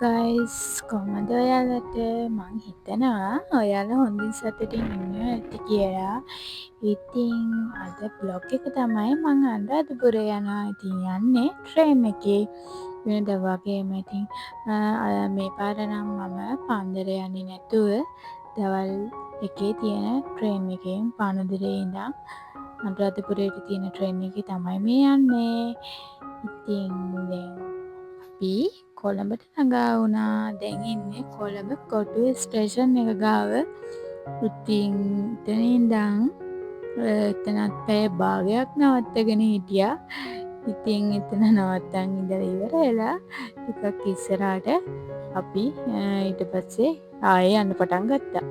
Guys කොහමද ඔයාලට මං හිතනවා ඔයාලා හොඳින් සතුටින් ඉන්නවා ඇති කියලා. ඉතින් අද බ්ලොග් එක තමයි මං අනුරාධපුරේ යනවා. ඉතින් යන්නේ ට්‍රේන් එකේ. වෙනදා වගේම ඉතින් මේ පාර නම් මම පාන්දර යන්නේ නැතුව දවල් එකේ තියෙන ට්‍රේන් එකෙන් පානදුරේ ඉඳන් අනුරාධපුරේට තියෙන ට්‍රේන් එකේ තමයි මේ යන්නේ. ඉතින් දැන් අපි කොළඹට ළඟා වුණා. දැන් ඉන්නේ කොළඹ කොටුවේ ස්ටේෂන් එක ගාව. ඉතින් එතන ඉඳන් එතනත් පැය භාගයක් නවත්තගෙන හිටියා. ඉතින් එතන නවත්තන් ඉඳලා ඉවර වෙලා ටිකක් ඉස්සරහට අපි ඊට පස්සේ ආයෙ යන්න පටන් ගත්තා.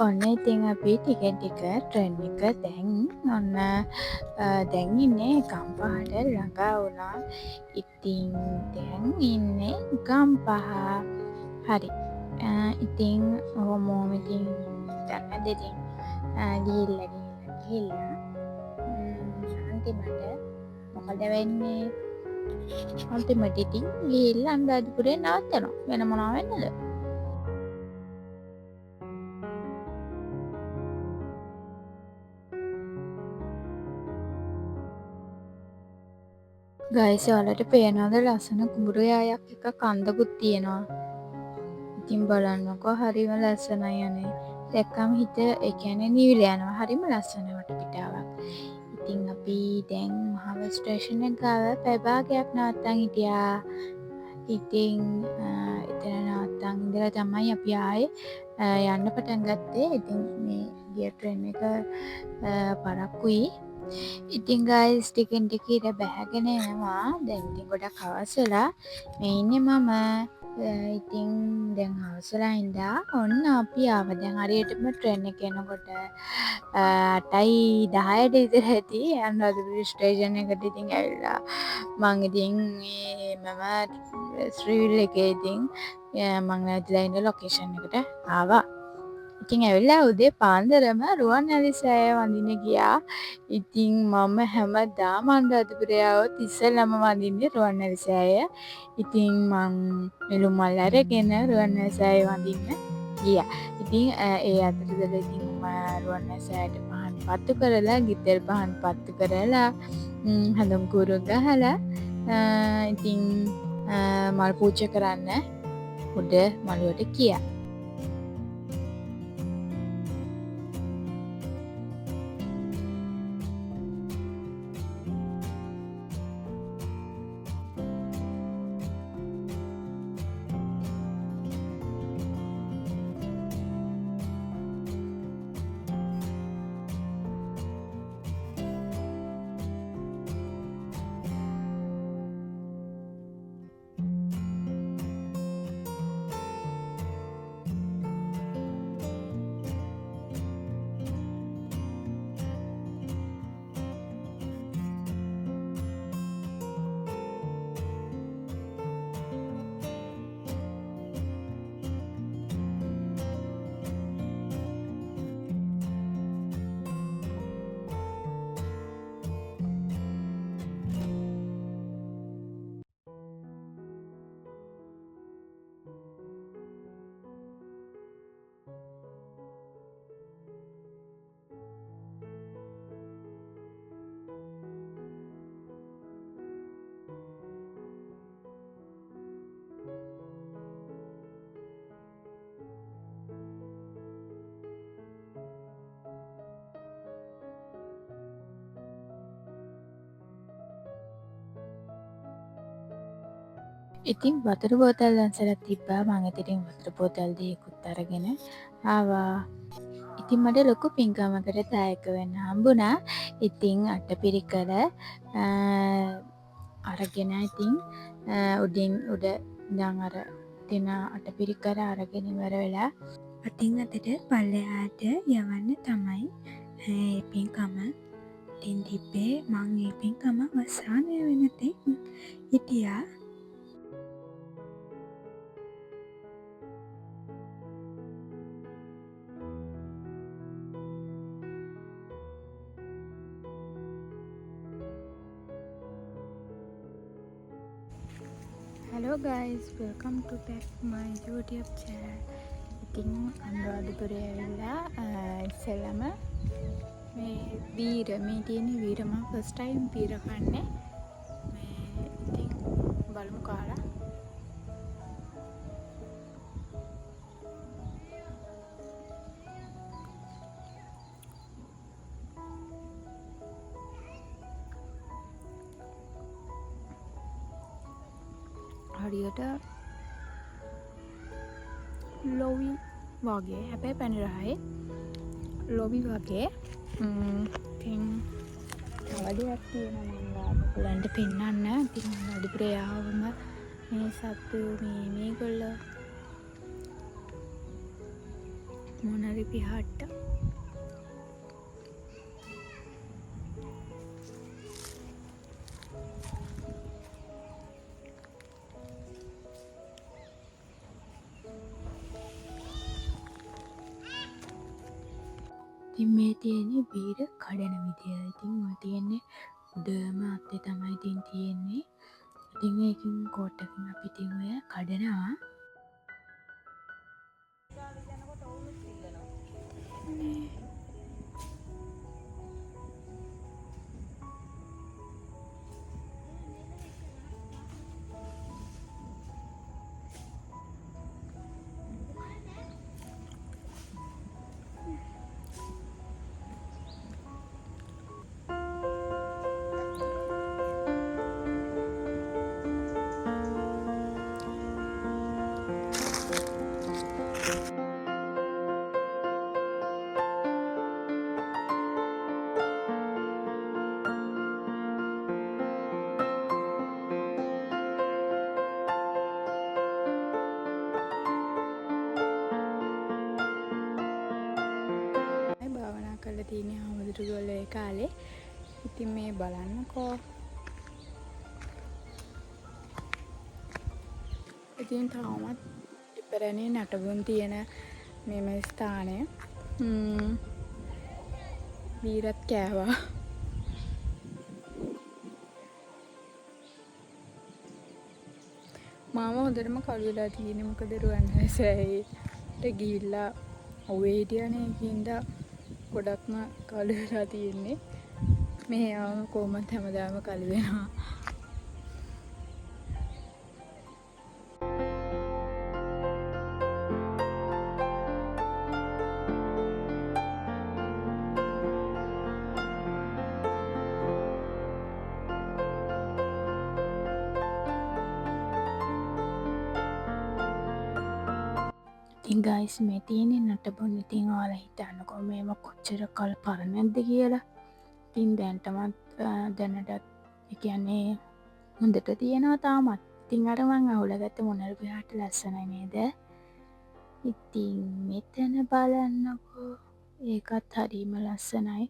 ඔන්න ඉතින් අපි ටික ට්‍රේන් එක දැන් ඔන්න දැන් ඉන්නේ ගම්පහට ළඟා වුණා. ඉතින් දැන් ඉන්නේ ගම්පහ. හරි. ඉතින් ඔහොම ඉතින් දැන් ඉතින් ගිහිල්ලා අන්තිමට මොකද වෙන්නේ? අන්තිමට ඉතින් ගිහිල්ලා අනුරාධපුරේ නවත්තනවා. වෙන මොනවා වෙන්නද? ගයිස් ඔයාලට පේනවද ලස්සන කුඹුරු යායක් එක කන්දකුත් තියෙනවා. ඉතින් බලන්නකෝ හරිම ලස්සනයි අනේ. දැක්කම හිත ඒ කියන්නේ නිවිල යනවා. හරිම ලස්සන වටපිටාවක්. ඉතින් අපි දැන් මහව ස්ටේෂන් එක ගාව පැය භාගයක් නවත්තන් හිටියා. ඉතින් එතන නවත්තන් ඉඳලා තමයි අපි ආයේ යන්න පටන් ගත්තේ. ඉතින් මේ ගිය ට්‍රේන් එක පරක්කුයි. ඉතින් ගයිස් ටිකෙන් ටික ඉර බැහැගෙන එනවා. දැන් ඉතින් ගොඩක් හවස් වෙලා මේ ඉන්නේ මම. ඉතින් දැන් හවස් වෙලා ඉඳලා ඔන්න අපි ආවා. දැන් හරියටම ට්‍රේන් එක එනකොට 8:10ට විතර ඇති අනුරාධපුර ස්ටේෂන් එකට ඉතින් ඇවිල්ලා මං ඉතින් මම ශ්‍රීවිල් එකේ ඉතින් මං නැවතිලා ඉන්න ලොකේෂන් එකට ආවා. ඉතින් ඇවිල්ලා උදේ පාන්දරම රුවන්වැලි සෑය වඳින්න ගියා. ඉතින් මම හැමදාම අනුරාධපුරේ ආවොත් ඉස්සෙල්ලම වඳින්නේ රුවන්වැලි සෑය. ඉතින් මං නෙළුම් මල් අරගෙන රුවන්වැලි සෑය වඳින්න ගියා. ඉතින් ඒ අතරතුර ඉතින් රුවන්වැලි සෑයට පහන් පත්තු කරලා, ගිතෙල් පහන් පත්තු කරලා, හඳුන් කුරු ගහලා ඉතින් මල් පූජා කරන්න උඩ මළුවට ගියා. ඉතින් වතුර බෝතල් ලන්සලක් තිබ්බා. මං ඉතින් වතුර බෝතල් දෙකකුත් අරගෙන ආවා. ඉතින් මට ලොකු පින්කමකට දායක වෙන්න හම්බුණා. ඉතින් අටපිරිකර අරගෙන ඉතින් උඩින් උඩ ඉඳන් අර දෙන අටපිරිකර අරගෙන ඉවර වෙලා අතින් අතට පල්ලෙහාට යවන්න තමයි මේ පින්කම ඉතින් තිබ්බේ. මං මේ පින්කම අවසානය වෙනතෙක් හිටියා. Hello guys, welcome to back my YouTube channel. ඉතින් අනුරාධපුරේ ඇවිල්ලා ඉස්සෙල්ලම මේ බීර මේ තියෙන බීර මම ෆස්ට් ටයිම් බීර කන්නේ. මේ ඉතින් බලමු කාලා. හරියට ලොවි වගේ හැබැයි පැණි රහයි ලොවි වගේ ඉතින් තව දෙයක් තියෙනවා මම ඔයගලන්ට පෙන්නන්න. ඉතින් අනුරාධපුරේ ආවම මේ සත්තු මේගොල්ලෝ මොනරි පිහට්ට ඉතින් මේ තියෙන්නේ බීර කඩන විදිය. ඉතින් ඔය තියෙන්නේ උඩම අත්තේ තමයි ඉතින් තියෙන්නේ. ඉතින් ඒකින් කොටකින් අපි ඉතින් ඔය කඩනවා. භාවනා කරලා තියෙන හාමුදුරුවෝ ඒ කාලේ. ඉතින් මේ බලන්නකෝ. ඉතින් තාමත් ඉපැරණි නටබුන් තියෙන මෙම ස්ථානය. බීරත් කෑවා. මාම හොඳටම කළු වෙලා තියෙන්නේ. මොකද රුවන්වැලිසෑයට ගිහිල්ලා ඔවේ හිටියනේ. ඒකින්ද ගොඩක්ම කළු වෙලා තියෙන්නේ. මෙහෙ ආවම කොහොමද හැමදාම කළු වෙනවා. ඉතින් ගයිස් මේ තියෙන්නේ නටබුන්. ඉතින් ඔයාලා හිතන්නකෝ මේව කොච්චර කල් පරණද කියලා. ඉතින් දැනටමත් දැනටත් ඒ කියන්නේ හොඳට තියෙනවා තාමත්. ඉතින් අර මං අහුලගත්ත මොනරි පිහාට ලස්සනයි නේද? ඉතින් මෙතන බලන්නකෝ. ඒකත් හරිම ලස්සනයි.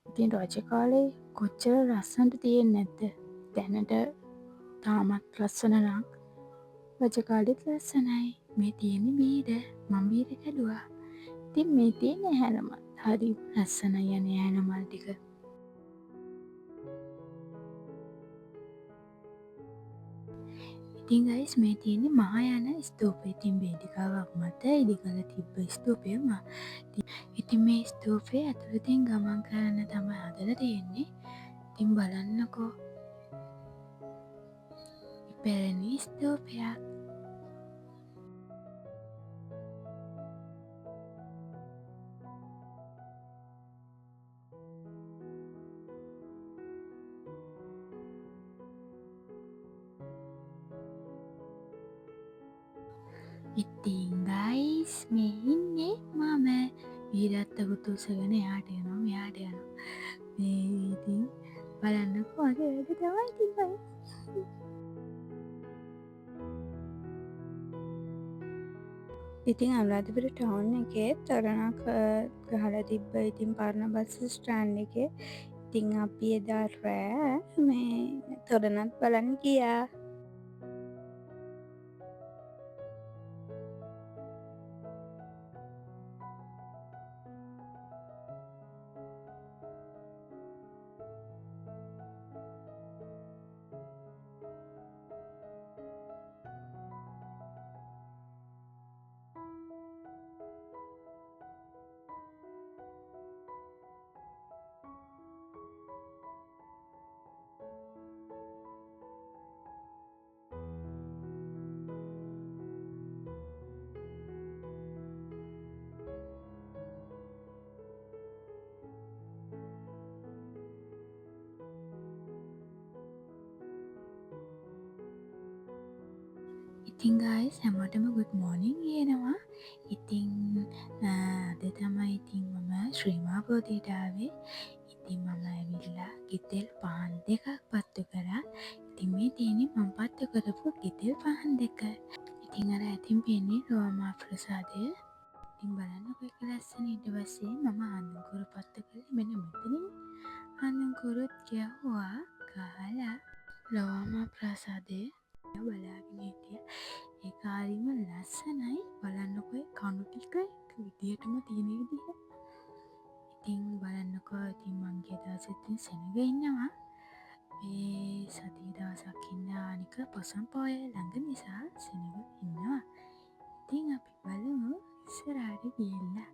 ඉතින් රජ කාලේ කොච්චර ලස්සනට තියෙන්නේ නැද්ද? දැනට තාමත් ලස්සන නම් රජ කාලෙත් ලස්සනයි. මේ තියෙන්නේ බීර. මම බීර කැඩුවා. ඉතින් මේ තියෙන ඇහැලමල් හරි ලස්සනයි යන්නේ ඇහැලමල් ටික. ඉතින් ගයිස් මේ තියෙන්නේ මහායාන ස්තූපය. ඉතින් වේදිකාවක් මත ඉදිකළ තිබ්බ ස්තූපය. ඉතින් මේ ස්තූපය ඇතුළතින් ගමන් කරන්න තමයි හදලා තියෙන්නේ. ඉතින් බලන්නකෝ. ඉපැරණි ස්තූපයක්. ඉතින් ගයිස් මේ ඉන්නේ මම. බීරත් අකුත් උස්සගෙන එහාට යනවා මෙහාට යනවා. මේ ඉතින් බලන්නකෝ මගේ වැඩ තමයි ඉතින් ගයිස්. ඉතින් අනුරාධපුර ටවුන් එකේ තොරණක් ගහලා තිබ්බ. ඉතින් පරණ බස් ස්ටෑන්ඩ් එකේ. ඉතින් අපි එදා රෑ මේ තොරණත් බලන්න ගියා. ඉතින් ගයිස් හැමෝටම good morning කියනවා. ඉතින් අද තමයි ඉතින් මම ශ්‍රීමා බෝධියට ආවේ. ඉතින් මම ඇවිල්ලා ගෙතෙල් පහන් දෙකක් පත්තු කරා. ඉතින් මේ තියෙන්නේ මම පත්තු කරපු ගෙතෙල් පහන් දෙක. ඉතින් අර ඇතින් පෙන්නේ රෝමා ප්‍රසාදය. ඉතින් බලන්නකො එක ලස්සන. ඊට පස්සේ මම ආන්දන්කුරු පත්තු කළේ මෙන්න මෙතනින්. ආන්දන්කුරුත් ගැහුවා ගහලා රෝමා ප්‍රසාදය බලාගෙන හිටියා. ඒක හරිම ලස්සනයි. බලන්නකො කණු ටික විදියටම තියෙන විදිහ. ඉතින් බලන්නකෝ ඉතින් මං ගිය දවසෙත් සෙනග ඉන්නවා. මේ සතිය දවසක් ඉන්න අනික පොසොන් පෝය ළඟ නිසා සෙනග ඉන්නවා. ඉතින් අපි බලමු ඉස්සරහට ගිහිල්ලා.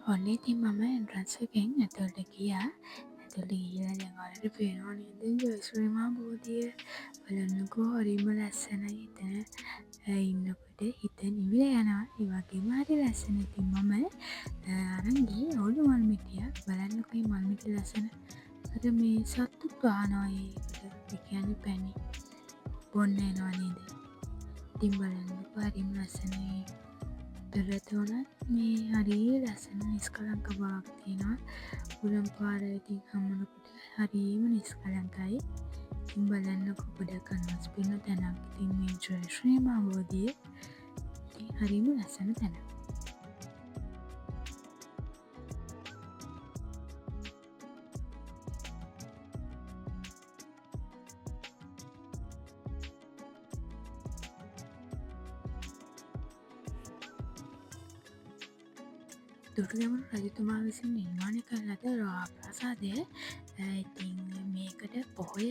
ඔන්න ඉතින් මම එන්ට්‍රන්ස් එකෙන් ඇතුළට ගියා. ඇතුළට ගිහලා දැන් ඔයාලට පේනවා නේද ශ්‍රීමා බෝධිය. බලන්නකෝ හරිම ලස්සනයි. එතන ඉන්නකොට හිත නිවිලා යනවා. ඒ වගේම හරි ලස්සනයි. ඉතින් මම අරන් ගියේ ඔලු මල් මිටියක්. බලන්නකෝ මේ මල් මිටි ලස්සන. අර මේ සත්තු පානවා ඒකට. ඒ කියන්නේ පැණි බොන්න එනවා නේද? ඉතින් බලන්නකෝ හරිම ලස්සනයි. දොරටුවන මේ හරි ලස්සන නිස්කලංක බවක් තියෙනවා. උලම් පාර ඉතින් හම්බුනකොට හරිම නිස්කලංකයි. ඉතින් බලන්නකෝ ගොඩක් කනස් පින්න තැනක්. ඉතින් මේ ශ්‍රීමා බෝධිය ඉතින් හරිම ලස්සන තැනක්. දුටුගැමුණු රජතුමා විසින් නිර්මාණය කරන ලද රෝහා ප්‍රාසාදය. ඉතින් මේකට පොහොය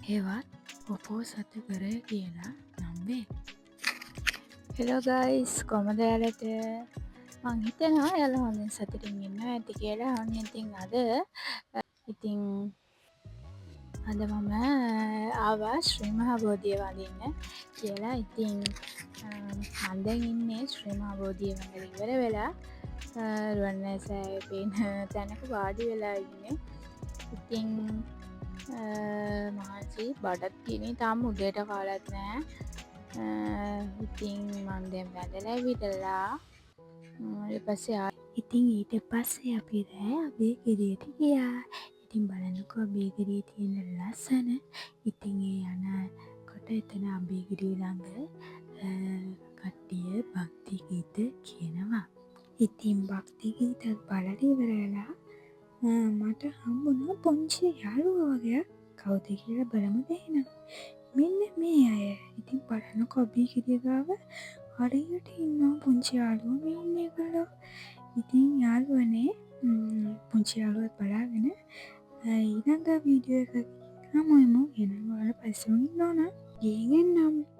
හෙවත් පොහෝසතකරය කියලා නම් වේ. හෙලෝ ගයිස් කොහමද ඔයාලට? මං හිතනවා ඔයාලා හොඳින් සතුටින් ඉන්නවා ඇති කියලා. අන්න ඉතින් ඉතින් අද මම ආවා ශ්‍රීමහා බෝධිය වඳින්න කියලා. ඉතින් මම දැන් ඉන්නේ ශ්‍රීමහා බෝධිය වඳින්න ඉවර වෙලා රුවන්වැලිසෑය පේන තැනක වාඩි වෙලා ඉන්නේ. ඉතින් මහන්සි බඩත් තියෙන්නේ. තාම උදේට කාලත් නෑ. ඉතින් මම දැන් වැඳලා ඇවිදලා ඊට පස්සේ අපි රෑ අබේගිරියට ගියා. ඉතින් බලන්නකෝ අබේගිරියේ තියෙන ලස්සන. ඉතින් ඒ යනකොට එතන අබේගිරිය ළඟ කට්ටිය භක්ති ගීත කියනවා. ඉතින් භක්ති ගීතත් බලලා ඉවරලා මට හම්බුණා පොන්චි යාළුවෝ වගේ. කවුද කියලා බලමු දෙන්න. මෙන්න මේ අය. ඉතින් බලන්නකෝ අබේගිරිය ගාව හරියට ඉන්නවා පොන්චි යාළුවෝ මේ ඉන්නේ ගලෝ. ඉතින් යාළුවනේ පුංචි යාළුවත් බලාගෙන ඊළඟ වීඩියෝ එකක් හමුවෙමු. එනවා ඔයාලා පස්සෙම ඉන්න ඕන. ගිහින් එන්නම්.